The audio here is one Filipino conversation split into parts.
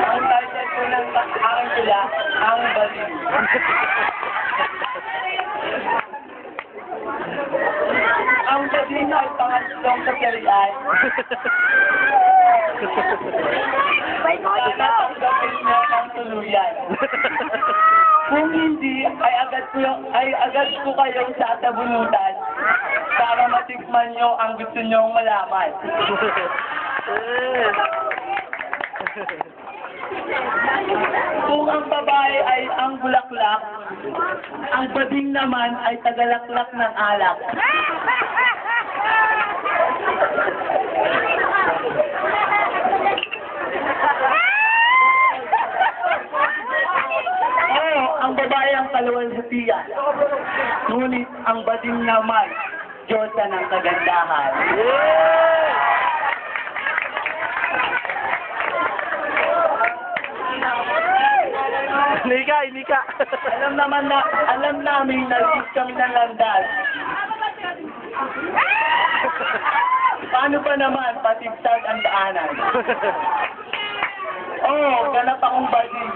Ang title ko ng aking tula, ang bading. Ang bading ay pangatlong kasarian. Tatanggapin niyo ang tuluyan. Kung hindi, ay agad ko kayong satabunutan para matikman niyo ang gusto niyong malaman. Kung ang babae ay ang bulaklak, ang bading naman ay tagalaklak ng alak. Ang babae ang kaluwalhatian. Ngunit ang bading naman, Diyosa ng kagandahan. Nika. Alam namin na lis kami ng landas. Paano pa naman patigsag ang daanan? Oo, ganap akong bading.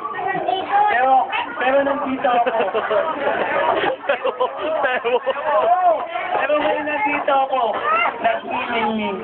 Pero nandito ako. Pero ngayon nandito ako. Nag-iling-ling.